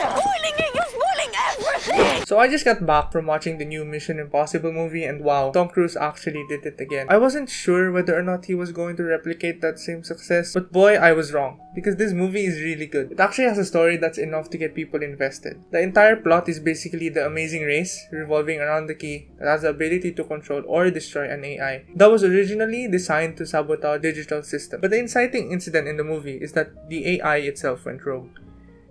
You're spoiling everything! So I just got back from watching the new Mission Impossible movie, and wow, Tom Cruise actually did it again. I wasn't sure whether or not he was going to replicate that same success, but boy, I was wrong. Because this movie is really good. It actually has a story that's enough to get people invested. The entire plot is basically the amazing race revolving around the key that has the ability to control or destroy an AI that was originally designed to sabotage digital systems. But the inciting incident in the movie is that the AI itself went rogue.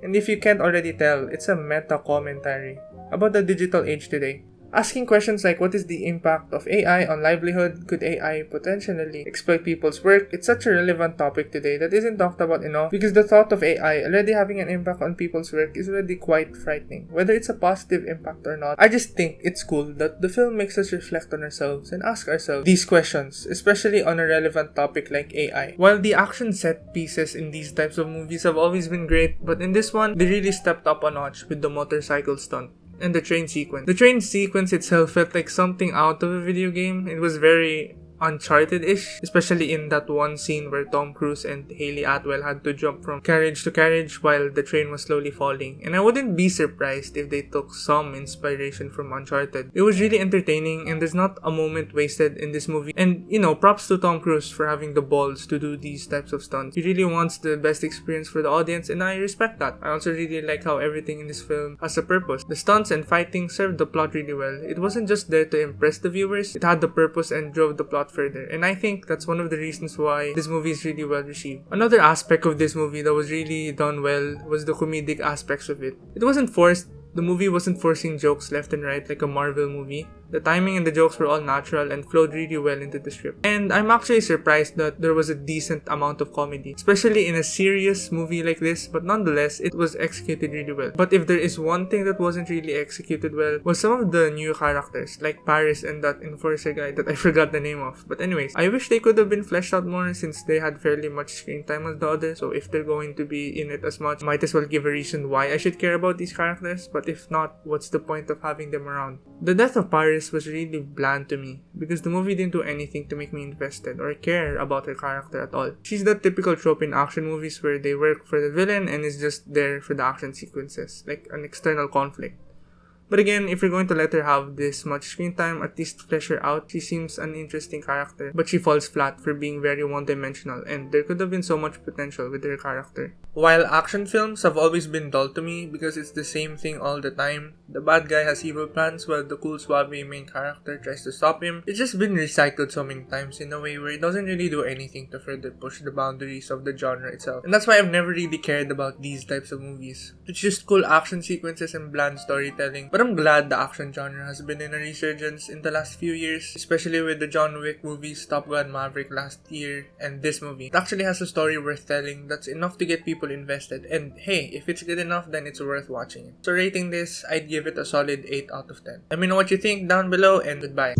And if you can't already tell, it's a meta commentary about the digital age today. Asking questions like what is the impact of AI on livelihood, could AI potentially exploit people's work, it's such a relevant topic today that isn't talked about enough because the thought of AI already having an impact on people's work is already quite frightening. Whether it's a positive impact or not, I just think it's cool that the film makes us reflect on ourselves and ask ourselves these questions, especially on a relevant topic like AI. While the action set pieces in these types of movies have always been great, but in this one, they really stepped up a notch with the motorcycle stunt and the train sequence. The train sequence itself felt like something out of a video game. It was very Uncharted-ish, especially in that one scene where Tom Cruise and Hayley Atwell had to jump from carriage to carriage while the train was slowly falling. And I wouldn't be surprised if they took some inspiration from Uncharted. It was really entertaining and there's not a moment wasted in this movie. And props to Tom Cruise for having the balls to do these types of stunts. He really wants the best experience for the audience and I respect that. I also really like how everything in this film has a purpose. The stunts and fighting served the plot really well. It wasn't just there to impress the viewers, it had the purpose and drove the plot further, and I think that's one of the reasons why this movie is really well received. Another aspect of this movie that was really done well was the comedic aspects of it. It wasn't forced. The movie wasn't forcing jokes left and right like a Marvel movie. The timing and the jokes were all natural and flowed really well into the script. And I'm actually surprised that there was a decent amount of comedy, especially in a serious movie like this, but nonetheless, it was executed really well. But if there is one thing that wasn't really executed well, was some of the new characters, like Paris and that enforcer guy that I forgot the name of. But anyways, I wish they could have been fleshed out more since they had fairly much screen time as the others, so if they're going to be in it as much, might as well give a reason why I should care about these characters, but if not, what's the point of having them around? The death of Paris was really bland to me because the movie didn't do anything to make me invested or care about her character at all. She's that typical trope in action movies where they work for the villain and is just there for the action sequences, like an external conflict. But again, if you're going to let her have this much screen time, at least flesh her out. She seems an interesting character, but she falls flat for being very one-dimensional, and there could have been so much potential with her character. While action films have always been dull to me because it's the same thing all the time, the bad guy has evil plans while the cool suave main character tries to stop him, it's just been recycled so many times in a way where it doesn't really do anything to further push the boundaries of the genre itself. And that's why I've never really cared about these types of movies. It's just cool action sequences and bland storytelling. But I'm glad the action genre has been in a resurgence in the last few years, especially with the John Wick movies, Top Gun Maverick last year, and this movie. It actually has a story worth telling that's enough to get people invested, and hey, if it's good enough, then it's worth watching it. So rating this, I'd give it a solid 8 out of 10. Let me know what you think down below, and goodbye.